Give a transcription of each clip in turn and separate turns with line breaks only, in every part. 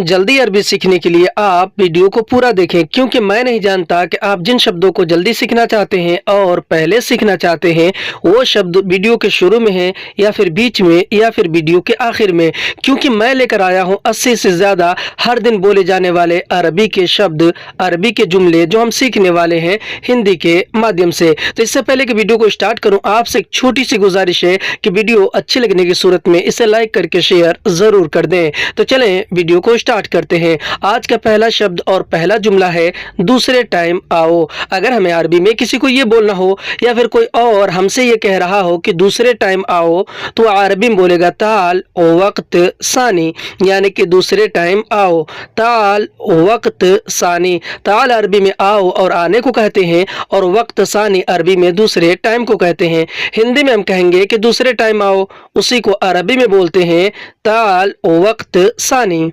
जल्दी अरबी सीखने के लिए आप वीडियो को पूरा देखें, क्योंकि मैं नहीं जानता कि आप जिन शब्दों को जल्दी सीखना चाहते हैं और पहले सीखना चाहते हैं वो शब्द वीडियो के शुरू में है या फिर बीच में या फिर वीडियो के आखिर में, क्योंकि मैं लेकर आया हूं 80 से ज़्यादा हर दिन बोले जाने वाले अरबी के शब्द, अरबी के जुमले जो हम सीखने वाले हैं हिंदी के माध्यम से। तो इससे पहले कि वीडियो को स्टार्ट करूँ, आपसे एक छोटी सी गुजारिश है कि वीडियो अच्छी लगने की सूरत में इसे लाइक करके शेयर ज़रूर कर दें। तो चलें वीडियो को स्टार्ट करते हैं। आज का पहला शब्द और पहला जुमला है दूसरे टाइम आओ। अगर हमें अरबी में किसी को ये बोलना हो या फिर कोई और हमसे ये कह रहा हो कि दूसरे टाइम आओ, तो अरबी में बोलेगा ताल वक्त सानी, यानी कि दूसरे टाइम आओ। ताल वक्त सानी, ताल अरबी में आओ और आने को कहते हैं, और वक्त सानी अरबी में दूसरे टाइम को कहते हैं। हिंदी में हम कहेंगे कि दूसरे टाइम आओ, उसी को अरबी में बोलते हैं ताल वक्त सानी।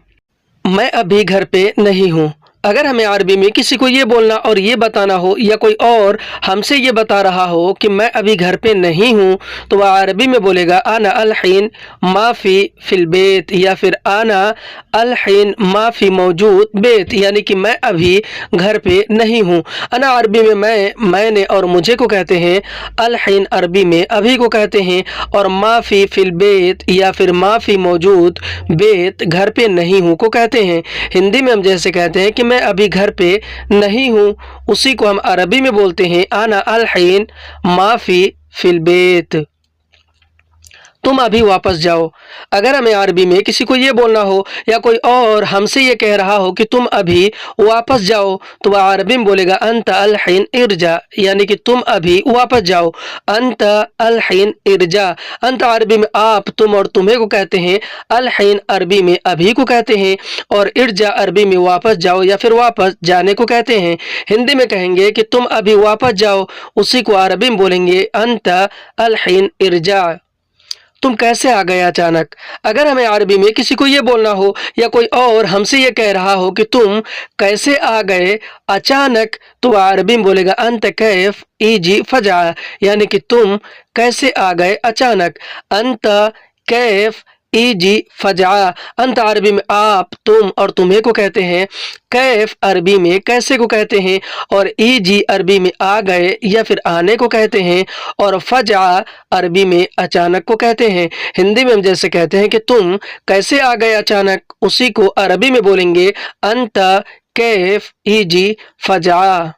मैं अभी घर पे नहीं हूँ। अगर हमें अरबी में किसी को ये बोलना और ये बताना हो या कोई और हमसे ये बता रहा हो कि मैं अभी घर पे नहीं हूँ, तो वह अरबी में बोलेगा आना अलहीन माफ़ी फिल बेत, या फिर आना अलहीन माफ़ी मौजूद बेत, यानी कि मैं अभी घर पे नहीं हूँ। अना अरबी में मैंने और मुझे को कहते हैं, अलहीन अरबी में अभी को कहते हैं, और माफ़ी फिल बेत या फिर माफ़ी मौजूद बेत घर पे नहीं हूँ को कहते हैं। हिंदी में हम जैसे कहते हैं कि मैं अभी घर पे नहीं हूँ, उसी को हम अरबी में बोलते हैं आना अलहीन माफ़ी फिल बेत। तुम अभी वापस जाओ। अगर हमें अरबी में किसी को ये बोलना हो या कोई और हमसे ये कह रहा हो कि तुम अभी वापस जाओ, तो वह अरबी में बोलेगा अंत अलहीन इरजा, यानी कि तुम अभी वापस जाओ। अंत अलहीन इरजा। अंत अरबी में आप, तुम और तुम्हें को कहते हैं, अलहीन अरबी में अभी को कहते हैं, और इरजा अरबी में वापस जाओ या फिर वापस जाने को कहते हैं। हिंदी में कहेंगे कि तुम अभी वापस जाओ, उसी को अरबी में बोलेंगे अंत अलहीन इरजा। तुम कैसे आ गए अचानक। अगर हमें अरबी में किसी को ये बोलना हो या कोई और हमसे ये कह रहा हो कि तुम कैसे आ गए अचानक, तो अरबी में बोलेगा अंत कैफ इजी फजा, यानी कि तुम कैसे आ गए अचानक। अंत कैफ इजी फजा। अंत अरबी में आप, तुम और तुम्हें को कहते हैं, कैफ अरबी में कैसे को कहते हैं, और इजी अरबी में आ गए या फिर आने को कहते हैं, और फजा अरबी में अचानक को कहते हैं। हिंदी में हम जैसे कहते हैं कि तुम कैसे आ गए अचानक, उसी को अरबी में बोलेंगे अंत कैफ इजी फजा।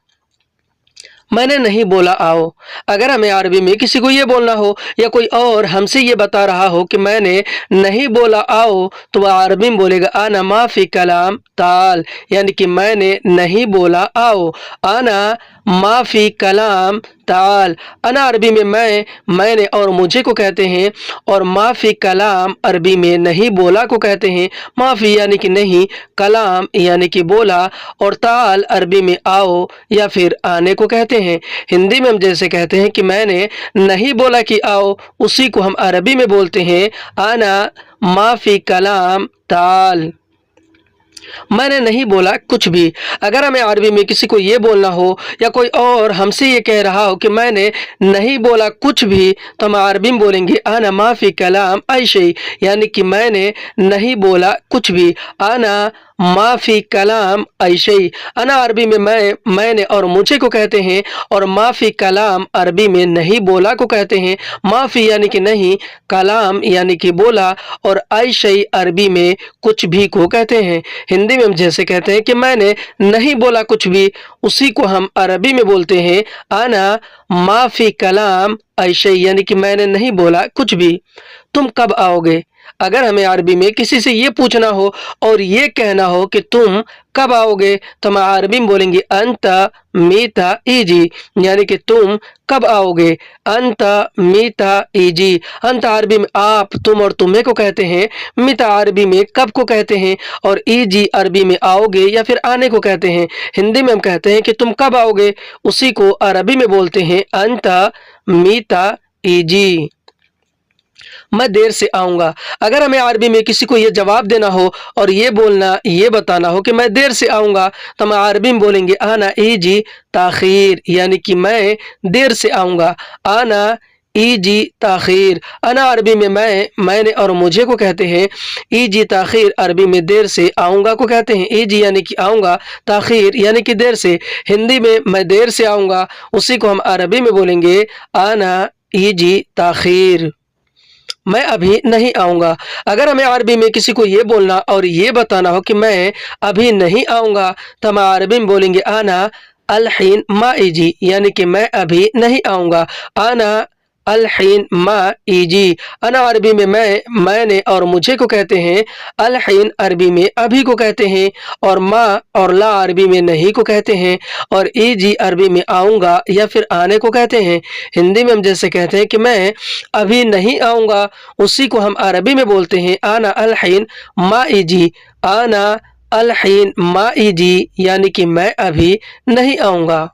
मैंने नहीं बोला आओ। अगर हमें अरबी में किसी को ये बोलना हो या कोई और हमसे ये बता रहा हो कि मैंने नहीं बोला आओ, तो वह अरबी में बोलेगा आना माफ़ी कलाम ताल, यानी कि मैंने नहीं बोला आओ। आना माफ़ी कलाम ताल। अना अरबी में मैंने और मुझे को कहते हैं, और माफ़ी कलाम अरबी में नहीं बोला को कहते हैं। माफ़ी यानी कि नहीं, कलाम यानी कि बोला, और ताल अरबी में आओ या फिर आने को कहते हैं। हिंदी में हम जैसे कहते हैं कि मैंने नहीं बोला कि आओ, उसी को हम अरबी में बोलते हैं आना माफ़ी कलाम ताल। मैंने नहीं बोला कुछ भी। अगर हमें अरबी में किसी को ये बोलना हो या कोई और हमसे ये कह रहा हो कि मैंने नहीं बोला कुछ भी, तो हम अरबी में बोलेंगे आना माफ़ी कलाम ऐशई, यानी कि मैंने नहीं बोला कुछ भी। आना माफ़ी कलाम ऐशई। अना अरबी में मैंने और मुझे को कहते हैं, और माफ़ी कलाम अरबी में नहीं बोला को कहते हैं। माफ़ी यानी कि नहीं, कलाम यानी कि बोला, और ऐशई अरबी में कुछ भी को कहते हैं। हिंदी में हम जैसे कहते हैं कि मैंने नहीं बोला कुछ भी, उसी को हम अरबी में बोलते हैं आना माफ़ी कलाम ऐशई, यानी कि मैंने नहीं बोला कुछ भी। तुम कब आओगे। अगर हमें अरबी में किसी से ये पूछना हो और ये कहना हो कि तुम कब आओगे, तो हम अरबी में बोलेंगे अंत मीता इजी, यानी कि तुम कब आओगे। अंत मीता इजी। अंत अरबी में आप, तुम और तुम्हें को कहते हैं, मीता अरबी में कब को कहते हैं, और इजी अरबी में आओगे या फिर आने को कहते हैं। हिंदी में हम कहते हैं कि तुम कब आओगे, उसी को अरबी में बोलते हैं अंत मीता इजी। मैं देर से आऊँगा। अगर हमें अरबी में किसी को ये जवाब देना हो और ये बोलना, ये बताना हो कि मैं देर से आऊँगा, तो हम अरबी में बोलेंगे आना इजी ताखीर, यानी कि मैं देर से आऊँगा। आना ایجی تاخیر، انا عربی میں میں نے اور مجھے کو کہتے ہیں، ایجی تاخیر عربی میں دیر سے آؤں گا کو کہتے ہیں، ایجی یعنی کہ آؤں گا، تاخیر یعنی کہ دیر سے۔ ہندی میں دیر سے آؤں گا، اسی کو ہم عربی میں بولیں گے انا ایجی تاخیر، میں ابھی نہیں آؤں گا۔ اگر ہمیں عربی میں کسی کو یہ بولنا اور یہ بتانا ہو کہ میں ابھی نہیں آؤں گا تو ہم عربی میں بولیں گے انا الحین ما ایجی، یعنی کہ میں ابھی نہیں آؤں گا، انا الحین ما ایجی۔ انا عربی میں میں نے اور مجھے کو کہتے ہیں، الحین عربی میں ابھی کو کہتے ہیں، اور ما اور لا عربی میں نہیں کو کہتے ہیں، اور ایجی عربی میں آؤں گا یا پھر آنے کو کہتے ہیں۔ ہندی میں ہم جیسے کہتے ہیں کہ میں ابھی نہیں آؤں گا، اسی کو ہم عربی میں بولتے ہیں انا الحین ما ایجی، انا الحین ما ایجی، یعنی کہ میں ابھی نہیں آؤں گا،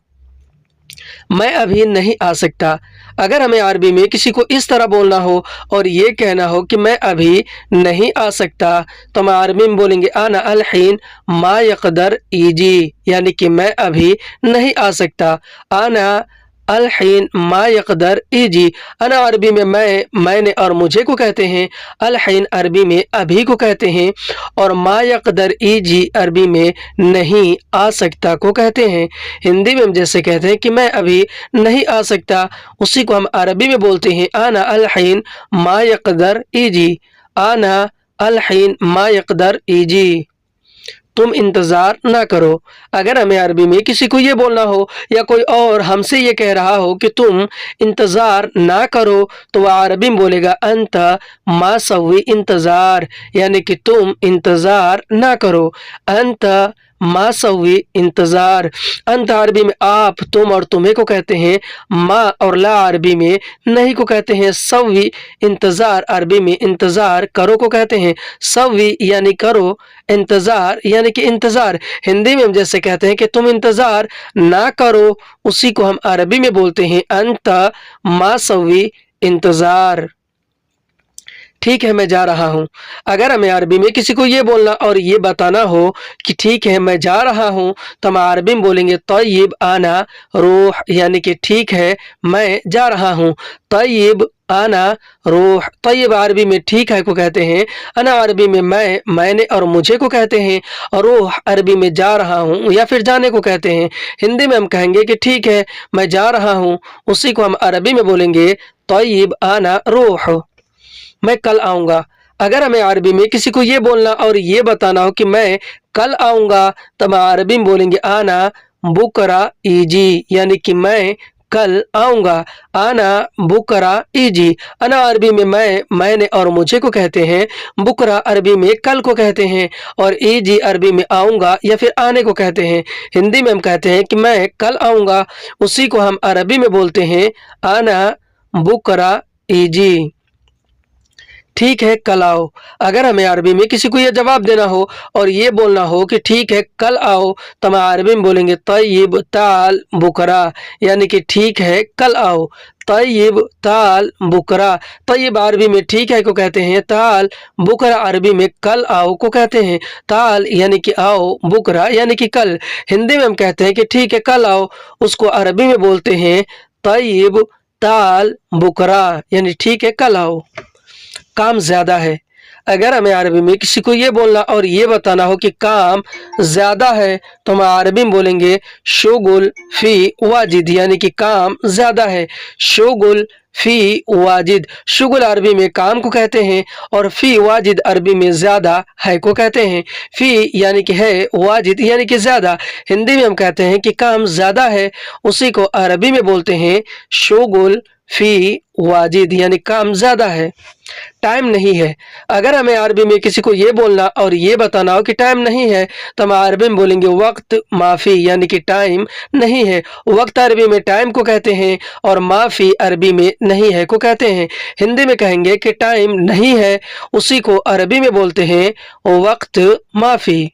میں ابھی نہیں آ سکتا۔ اگر ہمیں عربی میں کسی کو اس طرح بولنا ہو اور یہ کہنا ہو کہ میں ابھی نہیں آ سکتا تو ہم عربی میں بولیں گے انا الحین ما یقدر ایجی، یعنی کہ میں ابھی نہیں آ سکتا، انا الحین ما یقدر ایجی۔ انا عربی میں میں نے اور مجھے کو کہتے ہیں، الحین عربی میں ابھی کو کہتے ہیں، اور ما یقدر ایجی عربی میں نہیں آ سکتا کو کہتے ہیں۔ ہندی میں ہم جیسے کہتے ہیں کہ میں ابھی نہیں آ سکتا، اسی کو ہم عربی میں بولتے ہیں انا الحین ما یقدر ایجی، انا الحین ما یقدر ایجی، تم انتظار نہ کرو۔ اگر ہمیں عربی میں کسی کو یہ بولنا ہو یا کوئی اور ہم سے یہ کہہ رہا ہو کہ تم انتظار نہ کرو تو وہ عربی میں بولے گا انت ما سوی انتظار، یعنی کہ تم انتظار نہ کرو، انت ما سوی انتظار۔ انت عربی میں آپ، تم اور تمہیں کو کہتے ہیں، ما اور لا عربی میں نہیں کو کہتے ہیں، سوی انتظار عربی میں انتظار کرو کو کہتے ہیں، سوی یعنی کرو، انتظار یعنی کہ انتظار۔ ہندی میں ہم جیسے کہتے ہیں کہ تم انتظار نہ کرو، اسی کو ہم عربی میں بولتے ہیں انت ما سوی انتظار۔ ٹھیک ہے میں جا رہا ہوں۔ اگر ہمیں عربی میں کسی کو یہ بولنا اور یہ بتانا ہو کہ ٹھیک ہے میں جا رہا ہوں تو ہم عربی میں بولیں گے طیب انا روح، یعنی کہ ٹھیک ہے میں جا رہا ہوں، طیب انا روح۔ طیب عربی میں ٹھیک ہے کو کہتے ہیں، انا عربی میں میں نے اور مجھے کو کہتے ہیں، اور روح عربی میں جا رہا ہوں یا پھر جانے کو کہتے ہیں۔ ہندی میں ہم کہیں گے کہ ٹھیک ہے میں جا رہا ہوں، اسی کو ہم عربی میں بولیں گے طیب انا روح، میں کل آؤں گا۔ اگر ہمیں عربی میں کسی کو یہ بولنا اور یہ بتانا ہو کہ میں کل آؤں گا تو ہم عربی میں بولیں گے انا بکرا ایجی، یعنی کہ میں کل آؤں گا، انا بکرا ایجی۔ انا عربی میں میں نے اور مجھے کو کہتے ہیں، بکرا عربی میں کل کو کہتے ہیں، اور ایجی عربی میں آؤں گا یا پھر آنے کو کہتے ہیں۔ ہندی میں ہم کہتے ہیں کہ میں کل آؤں گا، اسی کو ہم عربی میں بولتے ہیں انا بکرا ایجی۔ ٹھیک ہے کل آؤ۔ اگر ہمیں عربی میں کسی کو یہ جواب دینا ہو اور یہ بولنا ہو کہ ٹھیک ہے کل آؤ تو ہم عربی میں بولیں گے طیب تعال بکرا، یعنی کہ ٹھیک ہے کل آؤ، طیب تعال بکرا۔ طیب عربی میں ٹھیک ہے کو کہتے ہیں، تعال بکرا عربی میں کل آؤ کو کہتے ہیں، تعال یعنی کہ آؤ، بکرا یعنی کہ کل۔ ہندی میں ہم کہتے ہیں کہ ٹھیک ہے کل آؤ، اس کو عربی میں بولتے ہیں طیب تعال بکرا، یعنی ٹھیک ہے کل آؤ۔ کام زیادہ ہے۔ اگر ہمیں عربی میں کسی کو یہ بولنا اور یہ بتانا ہو کہ کام زیادہ ہے تو ہم عربی میں بولیں گے شغل فی واجد، یعنی کہ کام زیادہ ہے، شغل فی واجد۔ شغل عربی میں کام کو کہتے ہیں، اور فی واجد عربی میں زیادہ ہے کو کہتے ہیں۔ فی یعنی کہ ہے، واجد یعنی کہ زیادہ۔ ہندی میں ہم کہتے ہیں کہ کام زیادہ ہے، اسی کو عربی میں بولتے ہیں شغل فی واجد، یعنی کام زیادہ ہے۔ ٹائم نہیں ہے۔ اگر ہمیں عربی میں کسی کو یہ بولنا اور یہ بتانا ہو کہ ٹائم نہیں ہے تو ہم عربی میں بولیں گے وقت معافی، یعنی کہ ٹائم نہیں ہے۔ وقت عربی میں ٹائم کو کہتے ہیں، اور معافی عربی میں نہیں ہے کو کہتے ہیں۔ ہندی میں کہیں گے کہ ٹائم نہیں ہے، اسی کو عربی میں بولتے ہیں وقت معافی۔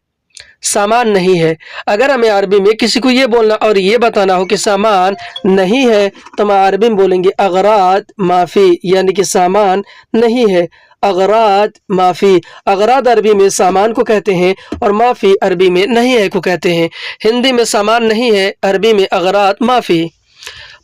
سامان نہیں ہے۔ اگر ہمیں عربی میں کسی کو یہ بولنا اور یہ بتانا ہو کہ سامان نہیں ہے تو ہم عربی میں بولیں گے اغراض معافی، یعنی کہ سامان نہیں ہے، اغراض معافی۔ اغراض عربی میں سامان کو کہتے ہیں، اور معافی عربی میں نہیں ہے کو کہتے ہیں۔ ہندی میں سامان نہیں ہے، عربی میں اغراض معافی۔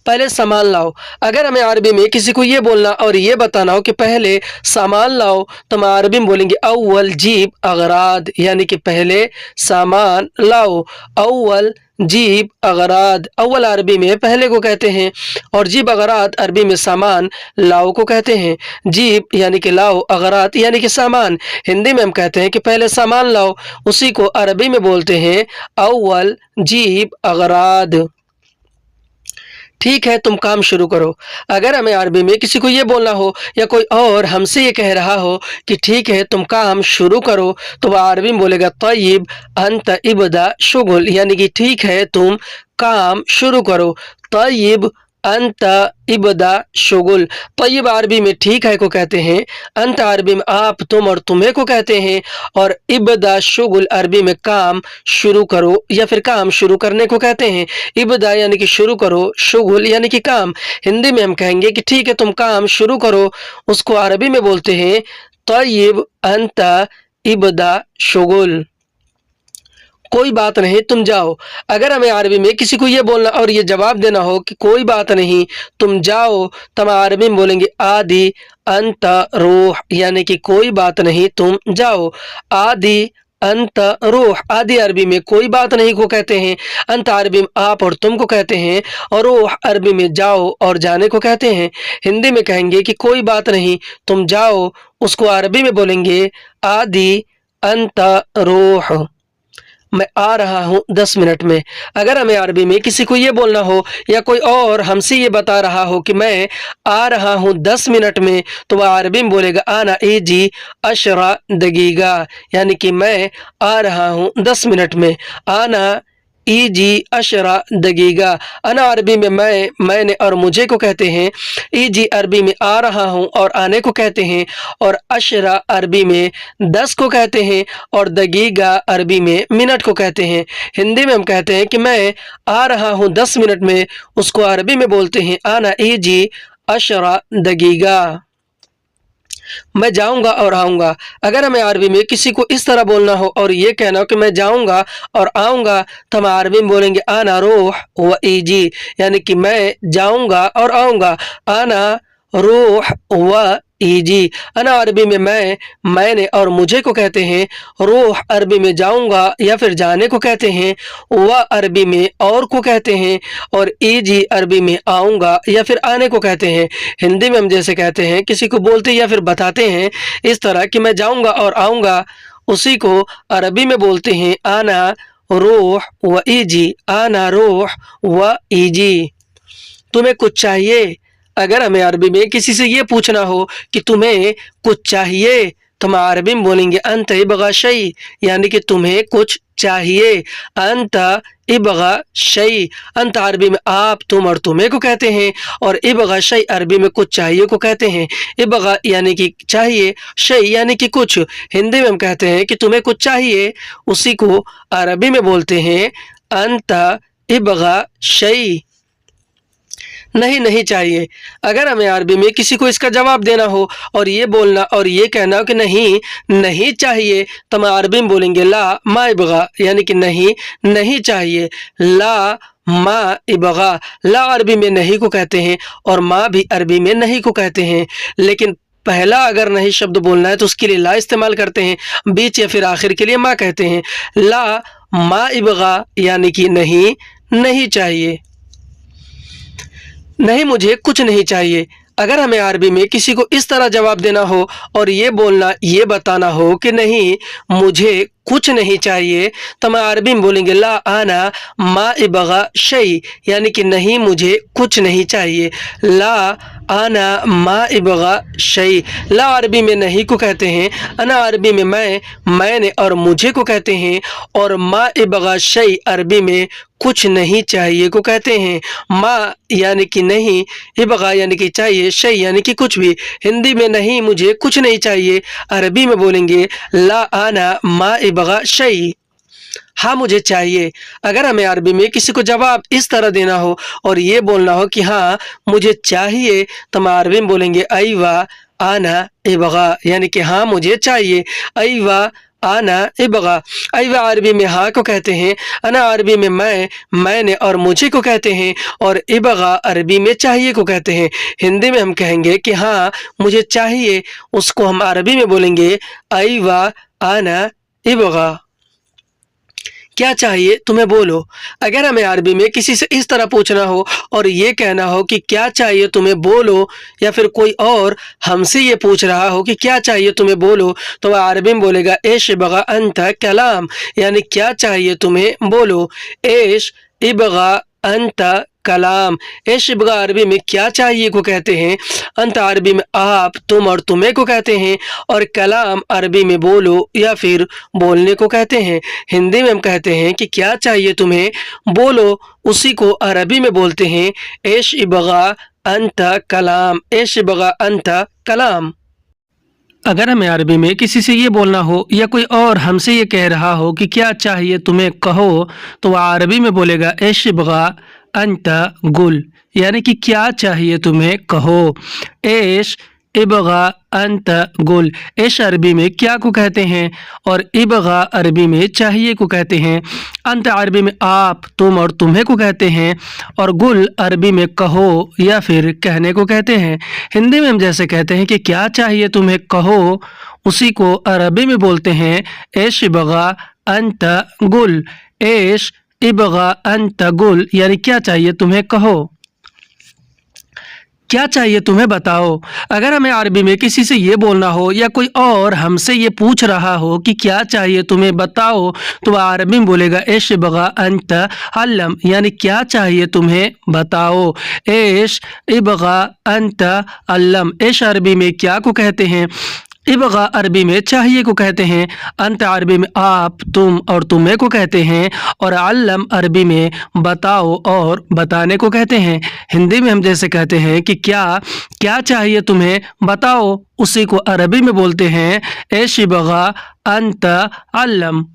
पहले सामान लाओ। अगर हमें अरबी में किसी को ये बोलना और ये बताना हो कि पहले सामान लाओ, तो हम अरबी में बोलेंगे अव्वल जीब अगराद, यानी कि पहले सामान लाओ। अव्वल जीब अगराद, अव्वल अरबी में पहले को कहते हैं, और जीब अगराद अरबी में सामान लाओ को कहते हैं। जीब यानी कि लाओ, अगराद यानी कि सामान। हिंदी में हम कहते हैं कि पहले सामान लाओ, उसी को अरबी में बोलते हैं अव्वल जीब अगराद। ठीक है, तुम काम शुरू करो। अगर हमें अरबी में किसी को ये बोलना हो या कोई और हमसे ये कह रहा हो कि ठीक है तुम काम शुरू करो, तो वह अरबी में बोलेगा तय्यब अंत इब्दा शुगुल, यानी कि ठीक है तुम काम शुरू करो। तय्यब अंत इब्दा शुगुल। तय्यब अरबी में ठीक है को कहते हैं, अंत अरबी में आप, तुम और तुम्हें को कहते हैं, और इब्दा शुगुल अरबी में काम शुरू करो या फिर काम शुरू करने को कहते हैं। इब्दा यानी कि शुरू करो, शुगुल यानी कि काम। हिंदी में हम कहेंगे कि ठीक है तुम काम शुरू करो, उसको अरबी में बोलते हैं तय्यब अंत इब्दा शुगुल। कोई बात नहीं तुम जाओ। अगर हमें अरबी में किसी को ये बोलना और ये जवाब देना हो कि कोई बात नहीं तुम जाओ, तो हम अरबी में बोलेंगे आदि अंत रूह, यानी कि कोई बात नहीं तुम जाओ। आदि अंत रूह, आदि अरबी में कोई बात नहीं को कहते हैं, अंत अरबी में आप और तुम को कहते हैं, और रूह अरबी में जाओ और जाने को कहते हैं। हिंदी में कहेंगे कि कोई बात नहीं तुम जाओ, उसको अरबी में बोलेंगे आदि अंत रूह। मैं आ रहा हूँ 10 मिनट में। अगर हमें अरबी में किसी को ये बोलना हो या कोई और हमसे ये बता रहा हो कि मैं आ रहा हूँ 10 मिनट में, तो वह अरबी में बोलेगा आना इजी अशरा दगीगा, यानी कि मैं आ रहा हूँ 10 मिनट में। आना इजी अशरा दगीगा। अना अरबी में मैं, मैंने और मुझे को कहते हैं। इजी अरबी में आ रहा हूँ और आने को कहते हैं, और अशरा अरबी में 10 को कहते हैं, और दगीगा अरबी में मिनट को कहते हैं। हिंदी में हम कहते हैं कि मैं आ रहा हूँ 10 मिनट में, उसको अरबी में बोलते हैं आना इजी अशरा दगीगा। मैं जाऊंगा और आऊंगा। अगर हमें अरबी में किसी को इस तरह बोलना हो और ये कहना हो कि मैं जाऊंगा और आऊंगा, तो हम अरबी में बोलेंगे आना रूह व इजी, यानी कि मैं जाऊंगा और आऊंगा। आना रूह व इजी। अना अरबी में मैं, मैंने और मुझे को कहते हैं। रूह अरबी में जाऊंगा या फिर जाने को कहते हैं। व अरबी में और को कहते हैं, और इजी अरबी में आऊंगा या फिर आने को कहते हैं। हिंदी में हम जैसे कहते हैं, किसी को बोलते या फिर बताते हैं इस तरह कि मैं जाऊंगा और आऊंगा, उसी को अरबी में बोलते हैं आना रूह व इजी। आना रूह व इजी। तुम्हें कुछ चाहिए। अगर हमें अरबी में किसी से ये पूछना हो कि तुम्हें कुछ चाहिए, तो हम अरबी में बोलेंगे अंत इबगा शई, यानी कि तुम्हें कुछ चाहिए। अंत इबगा शई। अंत अरबी में आप, तुम और तुम्हें को कहते हैं, और इबगा शई अरबी में कुछ चाहिए को कहते हैं। इबगा यानी कि चाहिए, शई यानी कि कुछ। हिंदी में हम कहते हैं कि तुम्हें कुछ चाहिए, उसी को अरबी में बोलते हैं अंत इबगा शई। नहीं नहीं चाहिए। अगर हमें अरबी में किसी को इसका जवाब देना हो और ये बोलना और ये कहना हो कि नहीं नहीं चाहिए, तो हम अरबी में बोलेंगे ला मा इबगा, यानी कि नहीं नहीं चाहिए। ला मा इबगा। ला अरबी में नहीं को कहते हैं, और माँ भी अरबी में नहीं को कहते हैं, लेकिन पहला अगर नहीं शब्द बोलना है तो उसके लिए ला इस्तेमाल करते हैं, बीच या फिर आखिर के लिए माँ कहते हैं। ला मा इबगा यानी कि नहीं नहीं चाहिए। नहीं मुझे कुछ नहीं चाहिए। अगर हमें अरबी में किसी को इस तरह जवाब देना हो और ये बोलना, ये बताना हो कि नहीं मुझे कुछ नहीं चाहिए, तो हम अरबी में बोलेंगे ला आना मा इबगा शई, यानी कि नहीं मुझे कुछ नहीं चाहिए। ला आना मा इबगा शई। ला अरबी में नहीं को कहते हैं, अना अरबी में मैं, मैंने और मुझे को कहते हैं, और मा इबगा शई अरबी में कुछ नहीं चाहिए को कहते हैं। मा यानी कि नहीं, इबगा यानी कि चाहिए, शई यानी कि कुछ भी। हिंदी में नहीं मुझे कुछ नहीं चाहिए, अरबी में बोलेंगे ला आना मा इबगा शई। हाँ मुझे चाहिए। अगर हमें अरबी में किसी को जवाब इस तरह देना हो और ये बोलना हो कि हाँ मुझे चाहिए, तो हम अरबी में बोलेंगे अयवा आना इबगा, यानी कि हाँ मुझे चाहिए। अयवा आना इबगा। अयवा अरबी में हाँ को कहते हैं, अना अरबी में मैंने और मुझे को कहते हैं, और इबगा अरबी में चाहिए को कहते हैं। हिंदी में हम कहेंगे कि हाँ मुझे चाहिए, उसको हम अरबी में बोलेंगे अयवा आना इबगा। क्या चाहिए तुम्हें बोलो। अगर हमें अरबी में किसी से इस तरह पूछना हो और ये कहना हो कि क्या चाहिए तुम्हें बोलो, या फिर कोई और हमसे ये पूछ रहा हो कि क्या चाहिए तुम्हें बोलो, तो वह अरबी में बोलेगा एश इबगा अंत कलाम, यानी क्या चाहिए तुम्हें बोलो। एश इबगा अंत कलाम। एश इबगा अरबी में क्या चाहिए को कहते हैं, अंत अरबी में आप तुम और तुम्हें को कहते हैं, और कलाम अरबी में बोलो या फिर बोलने को कहते हैं। हिंदी में हम कहते हैं कि क्या चाहिए तुम्हें बोलो, उसी को अरबी में बोलते हैं एश इबगा अंत कलाम। एश इबगा अंत कलाम। अगर हमें अरबी में किसी से ये बोलना हो या कोई और हमसे ये कह रहा हो कि क्या चाहिए तुम्हें कहो, तो वह अरबी में बोलेगा एश इबगा अंत गुल, यानी कि क्या चाहिए तुम्हें कहो। एश इबगा अंत गुल। एश अरबी में क्या को कहते हैं, और इबगा अरबी में चाहिए को कहते हैं। अंत अरबी में आप तुम और तुम्हें को कहते हैं, और गुल अरबी में कहो या फिर कहने को कहते हैं। हिंदी में हम जैसे कहते हैं कि क्या चाहिए तुम्हें कहो, उसी को अरबी में बोलते हैं एश इबगा अंत गुल। एश इबगा अंत गुल, यानी क्या चाहिए तुम्हें कहो। क्या चाहिए तुम्हें बताओ। अगर हमें अरबी में किसी से ये बोलना हो या कोई और हमसे ये पूछ रहा हो कि क्या चाहिए तुम्हें बताओ, तो वह अरबी में बोलेगा एश इबगा अंत अल्लम, यानी क्या चाहिए तुम्हें बताओ। एश इबगा अंत अल्लम। एश अरबी में क्या को कहते हैं, इबगा अरबी में चाहिए को कहते हैं, अंत अरबी में आप तुम और तुम्हें को कहते हैं, और अल्लम अरबी में बताओ और बताने को कहते हैं। हिंदी में हम जैसे कहते हैं कि क्या चाहिए तुम्हें बताओ, उसी को अरबी में बोलते हैं एश इबगा अंत अल्लम।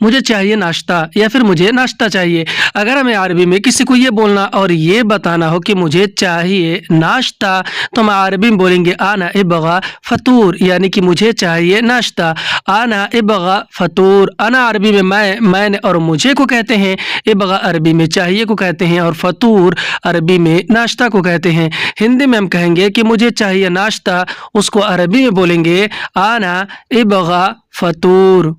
मुझे चाहिए नाश्ता, या फिर मुझे नाश्ता चाहिए। अगर हमें अरबी में किसी को ये बोलना और ये बताना हो कि मुझे चाहिए नाश्ता, तो हम अरबी में बोलेंगे आना इबगा फतूर, यानी कि मुझे चाहिए नाश्ता। आना इबगा फतूर। आना अरबी में मैंने और मुझे को कहते हैं, इबगा अरबी में चाहिए को कहते हैं, और फतूर अरबी में नाश्ता को कहते हैं। हिंदी में हम कहेंगे कि मुझे चाहिए नाश्ता, उसको अरबी में बोलेंगे आना इबगा फतूर।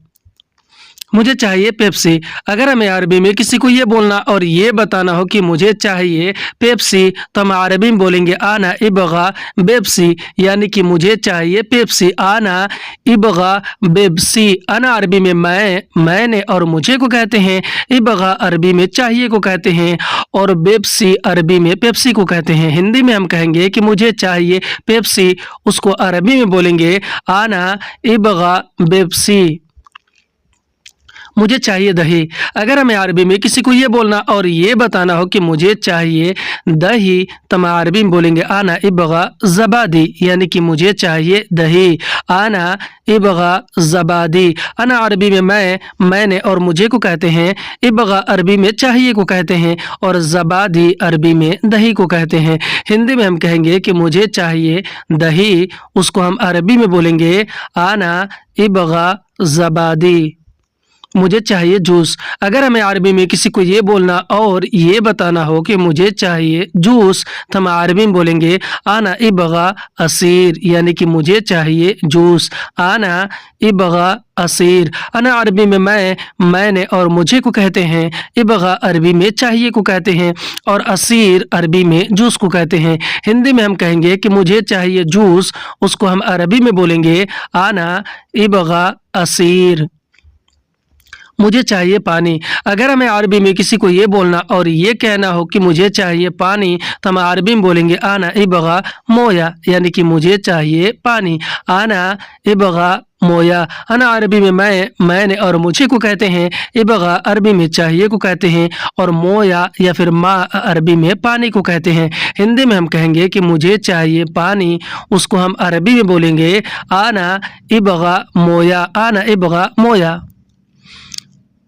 मुझे चाहिए पेप्सी। अगर हमें अरबी में किसी को ये बोलना और ये बताना हो कि मुझे चाहिए पेप्सी, तो हम अरबी में बोलेंगे आना इबगा बेप्सी, यानी कि मुझे चाहिए पेप्सी। आना इबगा बेप्सी। आना अरबी में मैंने और मुझे को कहते हैं, इबगा अरबी में चाहिए को कहते हैं, और बेप्सी अरबी में पेप्सी को कहते हैं। हिंदी में हम कहेंगे कि मुझे चाहिए पेप्सी, उसको अरबी में बोलेंगे आना इबगा बेप्सी। मुझे चाहिए दही। अगर हमें अरबी में किसी को ये बोलना और ये बताना हो कि मुझे चाहिए दही, तो हम अरबी में बोलेंगे आना इबगा ज़बादी, यानी कि मुझे चाहिए दही। आना इबगा ज़बादी। आना अरबी में मैंने और मुझे को कहते हैं, इबगा अरबी में चाहिए को कहते हैं, और ज़बादी अरबी में दही को कहते हैं। हिंदी में हम कहेंगे कि मुझे चाहिए दही, उसको हम अरबी में बोलेंगे आना इबगा ज़बादी। मुझे चाहिए जूस। अगर हमें अरबी में किसी को ये बोलना और ये बताना हो कि मुझे चाहिए जूस, तो हम अरबी में बोलेंगे आना इबगा असीर, यानी कि मुझे चाहिए जूस। आना इबगा असीर। आना अरबी में मैंने और मुझे को कहते हैं, इबगा अरबी में चाहिए को कहते हैं, और असीर अरबी में जूस को कहते हैं। हिंदी में हम कहेंगे कि मुझे चाहिए जूस, उसको हम अरबी में बोलेंगे आना इबगा असीर। मुझे चाहिए पानी। अगर हमें अरबी में किसी को ये बोलना और ये कहना हो कि मुझे चाहिए पानी, तो हम अरबी में बोलेंगे आना इबगा मोया, यानी कि मुझे चाहिए पानी। आना इबगा मोया। आना अरबी में मैंने और मुझे को कहते हैं, इबगा अरबी में चाहिए को कहते हैं, और मोया या फिर मा अरबी में पानी को कहते हैं। हिंदी में हम कहेंगे कि मुझे चाहिए पानी, उसको हम अरबी में बोलेंगे आना इबगा मोया। आना इबगा मोया।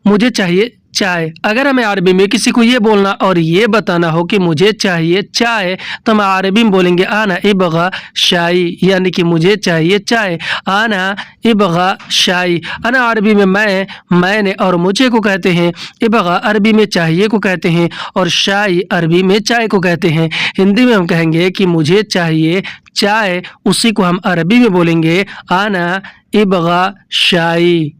मुझे चाहिए चाय। अगर हमें अरबी में किसी को ये बोलना और ये बताना हो कि मुझे चाहिए चाय, तो हम अरबी में बोलेंगे आना इबगा शाई, यानी कि मुझे चाहिए चाय। आना इबगा शाई। अना अरबी में मैं, मैंने और मुझे को कहते हैं। इबगा अरबी में चाहिए को कहते हैं और शाई अरबी में चाय को कहते हैं। हिंदी में हम कहेंगे कि मुझे चाहिए चाय, उसी को हम अरबी में बोलेंगे आना इबगा शाई।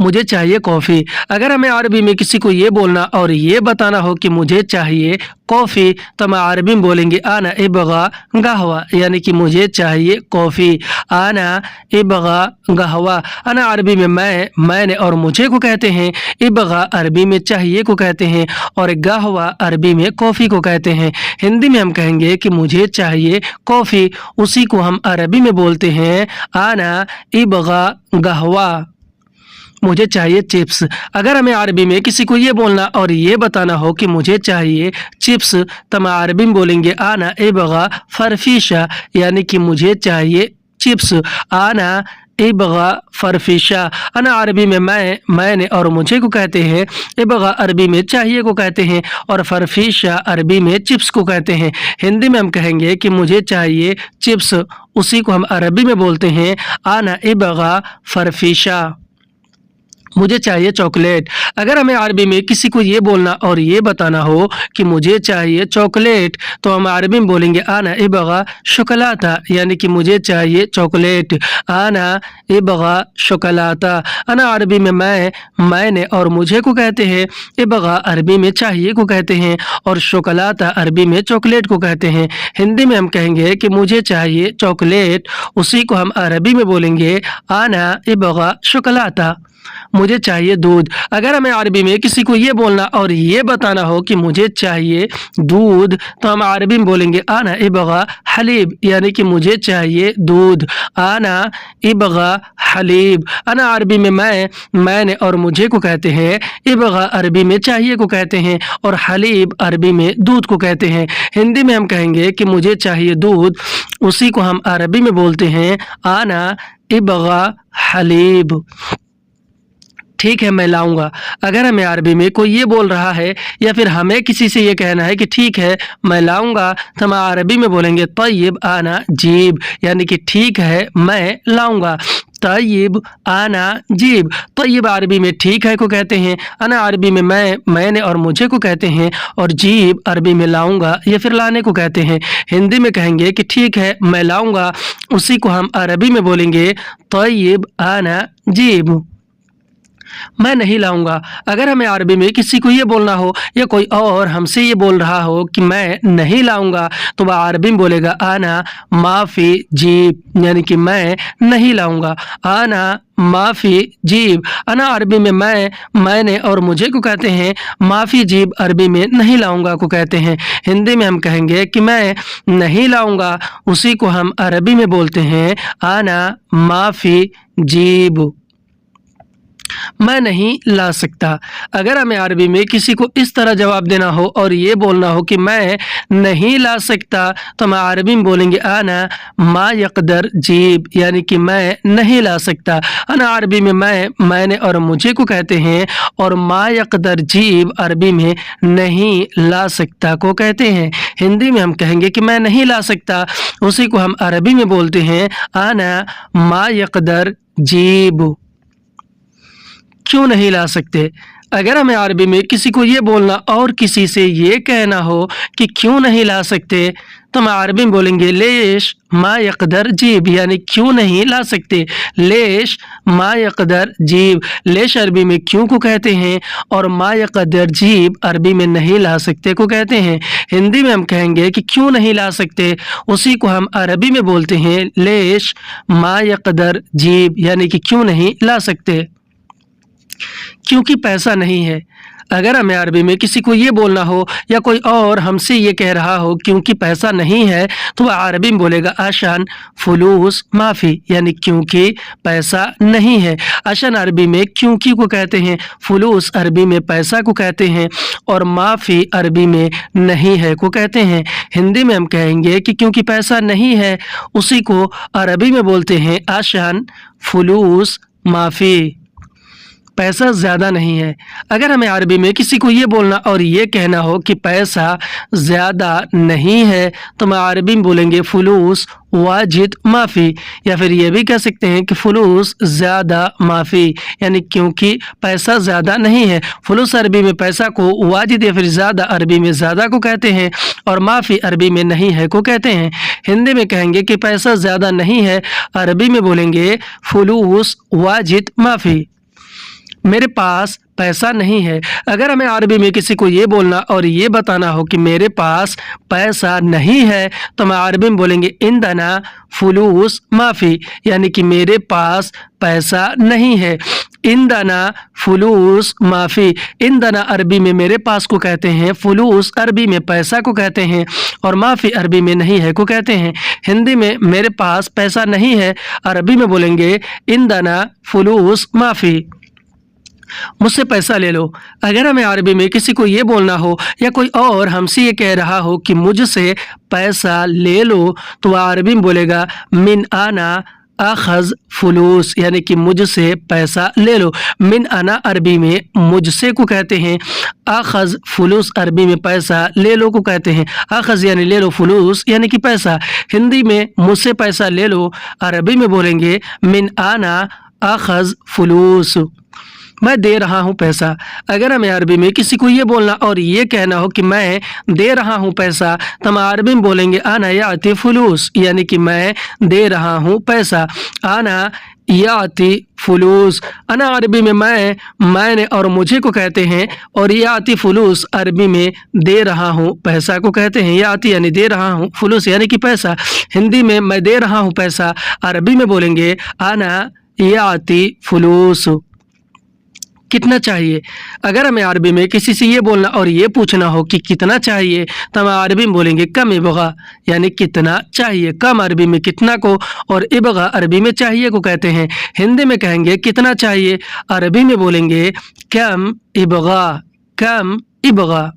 मुझे चाहिए कॉफ़ी। अगर हमें अरबी में किसी को ये बोलना और ये बताना हो कि मुझे चाहिए कॉफ़ी, तो हम अरबी में बोलेंगे आना इबगा गहवा, यानी कि मुझे चाहिए कॉफ़ी। आना इबगा गहवा। अना अरबी में मैं, मैंने और मुझे को कहते हैं। इबगा अरबी में चाहिए को कहते हैं और गहवा अरबी में कॉफ़ी को कहते हैं। हिंदी में हम कहेंगे कि मुझे चाहिए कॉफ़ी, उसी को हम अरबी में बोलते हैं आना इबगा गहवा। मुझे चाहिए चिप्स। अगर हमें अरबी में किसी को ये बोलना और ये बताना हो कि मुझे चाहिए चिप्स, तो हम अरबी में बोलेंगे आना इबगा फरफिशा, यानी कि मुझे चाहिए चिप्स। आना इबगा फरफिशा। अना अरबी में मैं, मैंने और मुझे को कहते हैं। इबगा अरबी में चाहिए को कहते हैं और फरफिशा अरबी में चिप्स को कहते हैं। हिंदी में हम कहेंगे कि मुझे चाहिए चिप्स, उसी को हम अरबी में बोलते हैं आना इबगा फरफिशा। मुझे चाहिए चॉकलेट। अगर हमें अरबी में किसी को ये बोलना और ये बताना हो कि मुझे चाहिए चॉकलेट, तो हम अरबी में बोलेंगे आना इबगा शुकलाता, यानी कि मुझे चाहिए चॉकलेट। आना इबगा शुकलाता। अना अरबी में मैं, मैंने और मुझे को कहते हैं। इबगा अरबी में चाहिए को कहते हैं और शुकलाता अरबी में चॉकलेट को कहते हैं। हिंदी में हम कहेंगे कि मुझे चाहिए चॉकलेट, उसी को हम अरबी में बोलेंगे आना इबगा शुकलाता। मुझे चाहिए दूध। अगर हमें अरबी में किसी को ये बोलना और ये बताना हो कि मुझे चाहिए दूध, तो हम अरबी में बोलेंगे आना इबगा हलीब, यानी कि मुझे चाहिए दूध। आना इबगा हलीब। अना अरबी में मैं, मैंने और मुझे को कहते हैं। इबगा अरबी में चाहिए को कहते हैं और हलीब अरबी में दूध को कहते हैं। हिंदी में हम कहेंगे कि मुझे चाहिए दूध, उसी को हम अरबी में बोलते हैं आना इबगा हलीब। ठीक है, मैं लाऊंगा। अगर हमें अरबी में कोई ये बोल रहा है या फिर हमें किसी से ये कहना है कि ठीक है मैं लाऊंगा, तो हम अरबी में बोलेंगे तय्यब आना जीब, यानी कि ठीक है मैं लाऊंगा। तय्यब आना जीब। तय्यब अरबी में ठीक है को कहते हैं। अना अरबी में मैं, मैंने और मुझे को कहते हैं और जीब अरबी में लाऊंगा या फिर लाने को कहते हैं। हिंदी में कहेंगे कि ठीक है मैं लाऊंगा, उसी को हम अरबी में बोलेंगे तय्यब आना जीब। मैं नहीं लाऊंगा। अगर हमें अरबी में किसी को ये बोलना हो या कोई और हमसे ये बोल रहा हो कि मैं नहीं लाऊंगा, तो वह अरबी में बोलेगा आना माफ़ी जीब, यानी कि मैं नहीं लाऊंगा। आना माफ़ी जीब। अना अरबी में मैं, मैंने और मुझे को कहते हैं। माफ़ी जीब अरबी में नहीं लाऊंगा को कहते हैं। हिंदी में हम कहेंगे कि मैं नहीं लाऊंगा, उसी को हम अरबी में बोलते हैं आना माफ़ी जीब। मैं नहीं ला सकता। अगर हमें अरबी में किसी को इस तरह जवाब देना हो और ये बोलना हो कि मैं नहीं ला सकता, तो हम अरबी में बोलेंगे आना मा यक़दर जीब, यानी कि मैं नहीं ला सकता। अना अरबी में मैं, मैंने और मुझे को कहते हैं और मा यक़दर जीब अरबी में नहीं ला सकता को कहते हैं। हिंदी में हम कहेंगे कि मैं नहीं ला सकता, उसी को हम अरबी में बोलते हैं आना मा यक़दर जीब। क्यों नहीं ला सकते? अगर हमें अरबी में किसी को ये बोलना और किसी से ये कहना हो कि क्यों नहीं ला सकते, तो हम अरबी में बोलेंगे लेश मा यक़दर जीब, यानी क्यों नहीं ला सकते। लेश मा यक़दर जीब। लेश अरबी में क्यों को कहते हैं और मा यक़दर जीब अरबी में नहीं ला सकते को कहते हैं। हिंदी में हम कहेंगे कि क्यों नहीं ला सकते, उसी को हम अरबी में बोलते हैं लेश मा यक़दर जीब, यानी कि क्यों नहीं ला सकते। क्योंकि पैसा नहीं है। अगर हमें अरबी में किसी को ये बोलना हो या कोई और हमसे ये कह रहा हो क्योंकि पैसा नहीं है, तो वह अरबी में बोलेगा आशान फुलूस माफ़ी, यानी क्योंकि पैसा नहीं है। आशान अरबी में क्योंकि को कहते हैं, फुलूस अरबी में पैसा को कहते हैं और माफ़ी अरबी में नहीं है को कहते हैं। हिंदी में हम कहेंगे कि क्योंकि पैसा नहीं है, उसी को अरबी में बोलते हैं आशान फुलूस माफ़ी। पैसा ज़्यादा नहीं है। अगर हमें अरबी में किसी को ये बोलना और ये कहना हो कि पैसा ज़्यादा नहीं है तो हम अरबी में बोलेंगे फुलूस वाजिद माफ़ी, या फिर ये भी कह सकते हैं कि फुलूस ज़्यादा माफ़ी, यानी क्योंकि पैसा ज़्यादा नहीं है। फुलूस अरबी में पैसा को, वाजिद या फिर ज़्यादा अरबी में ज़्यादा को कहते हैं, और माफ़ी अरबी में नहीं है को कहते हैं। हिंदी में कहेंगे कि पैसा ज़्यादा नहीं है, अरबी में बोलेंगे फुलूस वाजिद माफ़ी। मेरे पास पैसा नहीं है। अगर हमें अरबी में किसी को ये बोलना और ये बताना हो कि मेरे पास पैसा नहीं है तो हम अरबी में बोलेंगे इंदना फुलूस माफ़ी, यानी कि मेरे पास पैसा नहीं है। इंदना फुलूस माफ़ी। इंदना अरबी में मेरे पास को कहते हैं, फुलूस अरबी में पैसा को कहते हैं, और माफ़ी अरबी में नहीं है को कहते हैं। हिंदी में मेरे पास पैसा नहीं है, अरबी में बोलेंगे इंदना फुलूस माफ़ी। मुझसे पैसा ले लो। अगर हमें अरबी में किसी को ये बोलना हो या कोई और हमसे ये कह रहा हो कि मुझसे पैसा ले लो तो वह अरबी में बोलेगा मिन आना अखज़ फुलूस, यानी कि मुझसे पैसा ले लो। मिन आना अरबी में मुझसे को कहते हैं, अखज़ फुलूस अरबी में पैसा ले लो को कहते हैं। अखज़ यानी ले लो, फुलूस यानी कि पैसा। हिंदी में मुझसे पैसा ले लो, अरबी में बोलेंगे मिन आना अखज़ फुलूस। मैं दे रहा हूँ पैसा। अगर हमें अरबी में किसी को ये बोलना और ये कहना हो कि मैं दे रहा हूँ पैसा तो हम अरबी में बोलेंगे आना याती फुलूस, यानी कि मैं दे रहा हूँ पैसा। आना याती फुलूस। अना अरबी में मैंने और मुझे को कहते हैं, और याती फुलूस अरबी में दे रहा हूँ पैसा को कहते हैं। याती यानी दे रहा हूँ, फुलूस यानी कि पैसा। हिंदी में मैं दे रहा हूँ पैसा, अरबी में बोलेंगे आना याती फुलूस। कितना चाहिए। अगर हमें अरबी में किसी से ये बोलना और ये पूछना हो कि कितना चाहिए तो हम अरबी में बोलेंगे कम इबगा, यानी कितना चाहिए। कम अरबी में कितना को, और इबगा अरबी में चाहिए को कहते हैं। हिंदी में कहेंगे कितना चाहिए, अरबी में बोलेंगे कम इबगा। कम इबगा।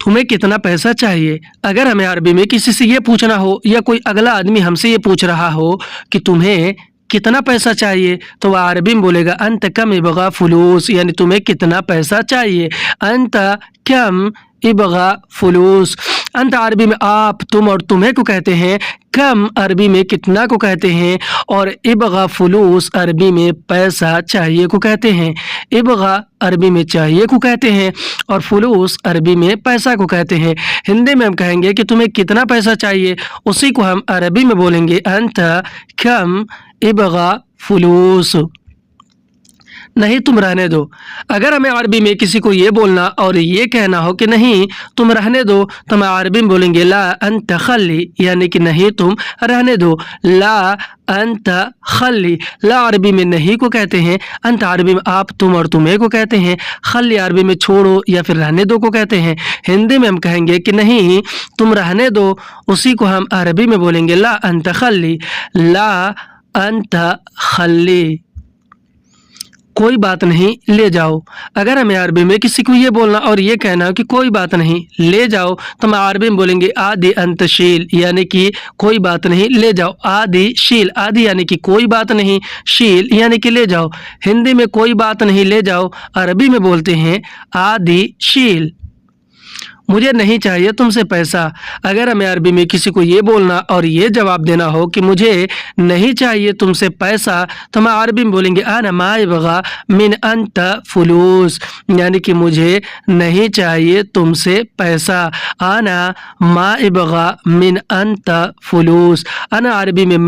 तुम्हें कितना पैसा चाहिए। अगर हमें अरबी में किसी से ये पूछना हो या कोई अगला आदमी हमसे ये पूछ रहा हो कि तुम्हें कितना पैसा चाहिए तो वह अरबी में बोलेगा अंत कम इबगा फुलूस, यानी तुम्हें कितना पैसा चाहिए। अंत कम इबगा फुलूस। अंत अरबी में आप, तुम और तुम्हें को कहते हैं। कम अरबी में कितना को कहते हैं, और इबगा फुलूस अरबी में पैसा चाहिए को कहते हैं। इबगा अरबी में चाहिए को कहते हैं, और फुलूस अरबी में पैसा को कहते हैं। हिंदी में हम कहेंगे कि तुम्हें कितना पैसा चाहिए, उसी को हम अरबी में बोलेंगे अंत कम इबगा फुलूस। नहीं तुम रहने दो। अगर हमें अरबी में किसी को ये बोलना और ये कहना हो कि नहीं तुम रहने दो तो हम अरबी में बोलेंगे ला अंत खल्ली, यानी कि नहीं तुम रहने दो। ला अंत खल्ली। ला अरबी में नहीं को कहते हैं, अंत अरबी में आप, तुम और तुम्हें को कहते हैं, खल्ली अरबी में छोड़ो या फिर रहने दो को कहते हैं। हिंदी में हम कहेंगे कि नहीं तुम रहने दो, उसी को हम अरबी में बोलेंगे ला अंत खल्ली। ला अंत खल्ली। कोई बात नहीं ले जाओ। अगर हमें अरबी में किसी को ये बोलना और ये कहना हो कि कोई बात नहीं ले जाओ तो हम अरबी में बोलेंगे आदि अंतशील, यानी कि कोई बात नहीं ले जाओ। आदि शील। आदि यानी कि कोई बात नहीं, शील यानी कि ले जाओ। हिंदी में कोई बात नहीं ले जाओ अरबी में बोलते हैं आदि शील। मुझे नहीं चाहिए तुमसे पैसा। अगर हमें अरबी में किसी को ये बोलना और ये जवाब देना हो कि मुझे नहीं चाहिए तुमसे पैसा तो हम अरबी में बोलेंगे आना मा इबगा मिन अंत फुलूस, यानी कि मुझे नहीं चाहिए तुमसे पैसा। आना मा इबगा मिन अंत फुलूस। आना अरबी में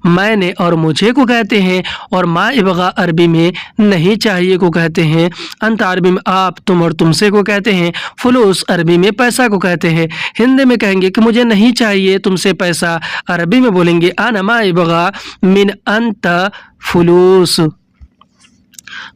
मैंने और मुझे को कहते हैं, और मा इबगा अरबी में नहीं चाहिए को कहते हैं। अंत अरबी में आप, तुम और तुमसे को कहते हैं। फुलूस अरबी में पैसा को कहते हैं। हिंदी में कहेंगे कि मुझे नहीं चाहिए तुमसे पैसा, अरबी में बोलेंगे आना मा इबगा मिन अंत फुलूस।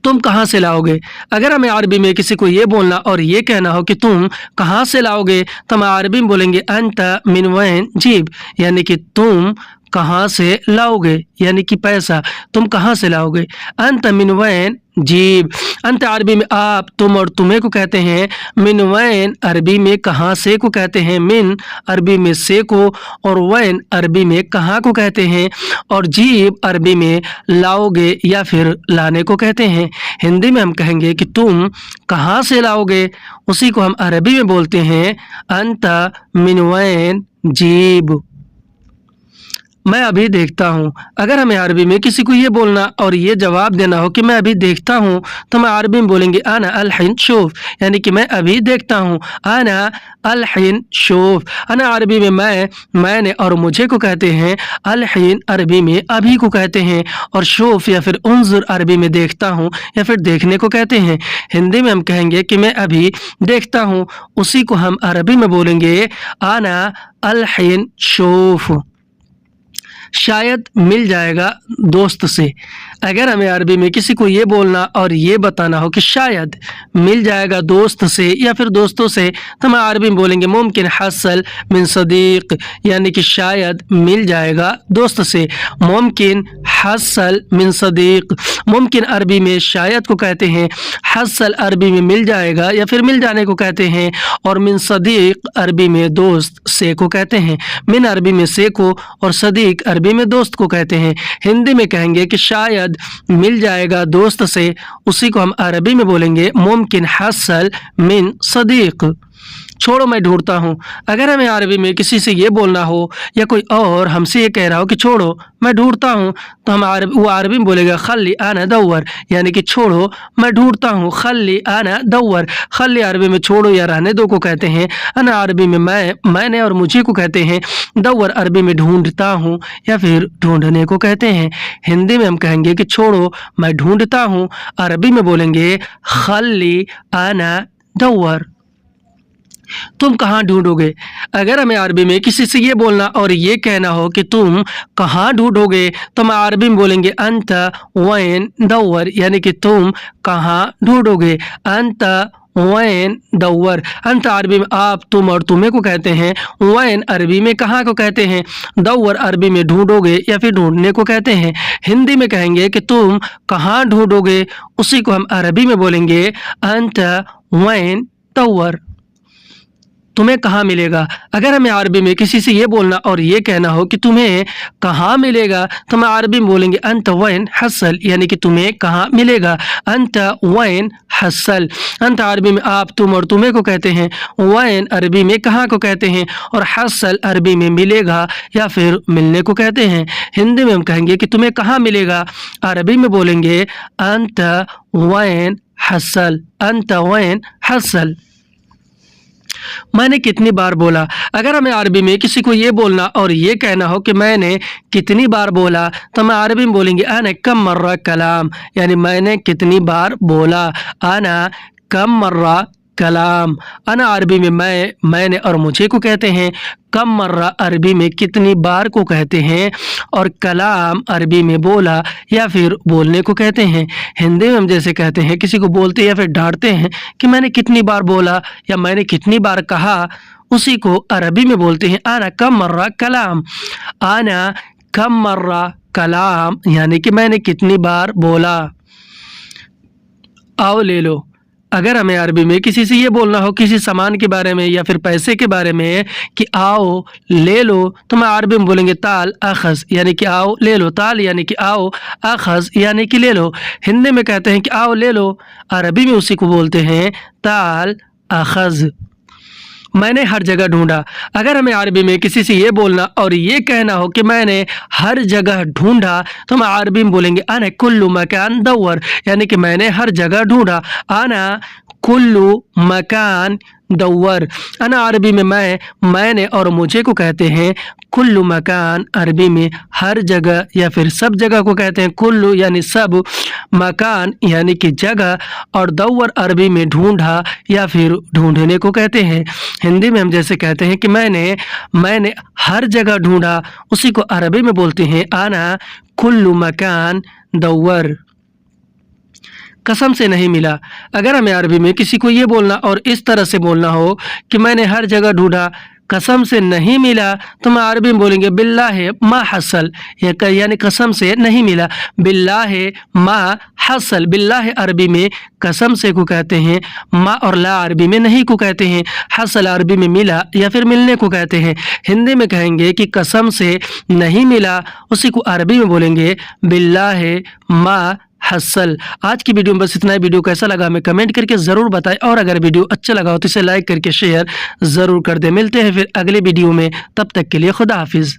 तुम कहाँ से लाओगे। अगर हमें अरबी में किसी को ये बोलना और ये कहना हो कि तुम कहाँ से लाओगे तो हम अरबी में बोलेंगे अंत मिन वैन जीब, यानी कि तुम कहाँ से लाओगे, यानी कि पैसा तुम कहाँ से लाओगे। अंत मिन वैन जीब, अंत अरबी में आप, तुम और तुम्हें को कहते हैं। मिन वैन अरबी में कहाँ से को कहते हैं। मिन अरबी में से को, और वैन अरबी में कहाँ को कहते हैं। और जीब अरबी में लाओगे या फिर लाने को कहते हैं। हिंदी में हम कहेंगे कि तुम कहाँ से लाओगे, उसी को हम अरबी में बोलते हैं अंत मिन वैन जीब। मैं अभी देखता हूँ। अगर हमें अरबी में किसी को ये बोलना और ये जवाब देना हो कि मैं अभी देखता हूँ, तो मैं अरबी में बोलेंगे आना अल हिन शूफ, यानी कि मैं अभी देखता हूँ। आना अल हिन शूफ। आना अरबी में मैंने और मुझे को कहते हैं। अल हिन अरबी में अभी को कहते हैं। और शूफ या फिर उन्जुर अरबी में देखता हूँ या फिर देखने को कहते हैं। हिंदी में हम कहेंगे कि मैं अभी देखता हूँ, उसी को हम अरबी में बोलेंगे आना अल हिन शूफ। शायद मिल जाएगा दोस्त से। अगर हमें अरबी में किसी को ये बोलना और ये बताना हो कि शायद मिल जाएगा दोस्त से या फिर दोस्तों से, तो हम अरबी में बोलेंगे मुमकिन हसल मिन सदीक, यानी कि शायद मिल जाएगा दोस्त से। मुमकिन हसल मिन सदीक। मुमकिन अरबी में शायद को कहते हैं। हसल अरबी में मिल जाएगा या फिर मिल जाने को कहते हैं। और मिन सदीक अरबी में दोस्त से को कहते हैं। मिन अरबी में से को और सदीक अरबी में दोस्त को कहते हैं। हिंदी में कहेंगे कि शायद मिल जाएगा दोस्त से, उसी को हम अरबी में बोलेंगे मुमकिन हसल मिन सदीक। छोड़ो मैं ढूंढता हूँ। अगर हमें अरबी में किसी से ये बोलना हो या कोई और हमसे ये कह रहा हो कि छोड़ो मैं ढूंढता हूँ, तो हम वो अरबी में बोलेगा खल्ली आना दौर, यानी कि छोड़ो मैं ढूंढता हूँ। खल्ली आना दौर। खल्ली अरबी में छोड़ो या रहने दो को कहते हैं। अना अरबी में मैंने और मुझे को कहते हैं। दौर अरबी में ढूंढता हूँ या फिर ढूंढने को कहते हैं। हिंदी में हम कहेंगे कि छोड़ो मैं ढूंढता हूँ, अरबी में बोलेंगे खल्ली आना दौर। तुम कहाँ ढूंढोगे। अगर हमें अरबी में किसी से ये बोलना और ये कहना हो कि तुम कहाँ ढूंढोगे, तो हम अरबी में बोलेंगे अंत वैन दौर, यानी कि तुम कहाँ ढूंढोगे। अंत वैन दौर। अंत अरबी में आप, तुम और तुम्हें को कहते हैं। वैन अरबी में कहाँ को कहते हैं। दौर अरबी में ढूंढोगे या फिर ढूंढने को कहते हैं। हिंदी में कहेंगे कि तुम कहाँ ढूंढोगे, उसी को हम अरबी में बोलेंगे अंत वैन दौर। तुम्हें कहाँ मिलेगा। अगर हमें अरबी में किसी से ये बोलना और ये कहना हो कि तुम्हें कहाँ मिलेगा, तो हम अरबी में बोलेंगे अंत वैन हसल, यानी कि तुम्हें कहाँ मिलेगा। अंत वैन हसल। अंत अरबी में आप, तुम और तुम्हें को कहते हैं। वैन अरबी में कहाँ को कहते हैं। और हसल अरबी में मिलेगा या फिर मिलने को कहते हैं। हिंदी में हम कहेंगे कि तुम्हें कहाँ मिलेगा, अरबी में बोलेंगे अंत वैन हसल। अंत वैन हसल। मैंने कितनी बार बोला। अगर हमें अरबी में किसी को ये बोलना और ये कहना हो कि मैंने कितनी बार बोला, तो हम अरबी में बोलेंगे अना कम मर्रा कलाम, यानी मैंने कितनी बार बोला। अना कम मर्रा कलाम। अना अरबी में मैंने और मुझे को कहते हैं। कम मर्रा अरबी में कितनी बार को कहते हैं। और कलाम अरबी में बोला या फिर बोलने को कहते हैं। हिंदी में हम जैसे कहते हैं, किसी को बोलते या फिर डांटते हैं कि मैंने कितनी बार बोला या मैंने कितनी बार कहा, उसी को अरबी में बोलते हैं आना कम मर्रा कलाम। आना कम मर्रा कलाम, यानी कि मैंने कितनी बार बोला। आओ ले लो। अगर हमें अरबी में किसी से ये बोलना हो किसी सामान के बारे में या फिर पैसे के बारे में कि आओ ले लो, तो मैं अरबी में बोलेंगे ताल अखज़, यानी कि आओ ले लो। ताल यानी कि आओ, अखज़ यानी कि ले लो। हिंदी में कहते हैं कि आओ ले लो, अरबी में उसी को बोलते हैं ताल अखज़। मैंने हर जगह ढूंढा। अगर हमें अरबी में किसी से ये बोलना और ये कहना हो कि मैंने हर जगह ढूंढा, तो हम अरबी में बोलेंगे अना कुल्लु मकान दौर, यानी कि मैंने हर जगह ढूंढा। अना कुल्लु मकान दौर। अना अरबी में मैंने और मुझे को कहते हैं। कुल्लु मकान अरबी में हर जगह या फिर सब जगह को कहते हैं। कुल्लु यानी सब, मकान यानी कि जगह, और दौर अरबी में ढूंढा या फिर ढूंढने को कहते हैं। हिंदी में हम जैसे कहते हैं कि मैंने हर जगह ढूंढा, उसी को अरबी में बोलते हैं आना कुल्लु मकान दौर। कसम से नहीं मिला। अगर हमें अरबी में किसी को ये बोलना और इस तरह से बोलना हो कि मैंने हर जगह ढूंढा, कसम से नहीं मिला तो हम अरबी में बोलेंगे बिल्लाह मा हसल, यानी कसम से नहीं मिला। बिल्लाह मा हसल, बिल्लाह अरबी में कसम से को कहते हैं, मा और ला अरबी में नहीं को कहते हैं, हसल अरबी में मिला या फिर मिलने को कहते हैं। हिंदी में कहेंगे कि कसम से नहीं मिला, उसी को अरबी में बोलेंगे बिल्लाह मा हसल। आज की वीडियो में बस इतना ही। वीडियो कैसा लगा हमें कमेंट करके ज़रूर बताएं, और अगर वीडियो अच्छा लगा हो तो इसे लाइक करके शेयर ज़रूर कर दें। मिलते हैं फिर अगले वीडियो में, तब तक के लिए खुदा हाफिज़।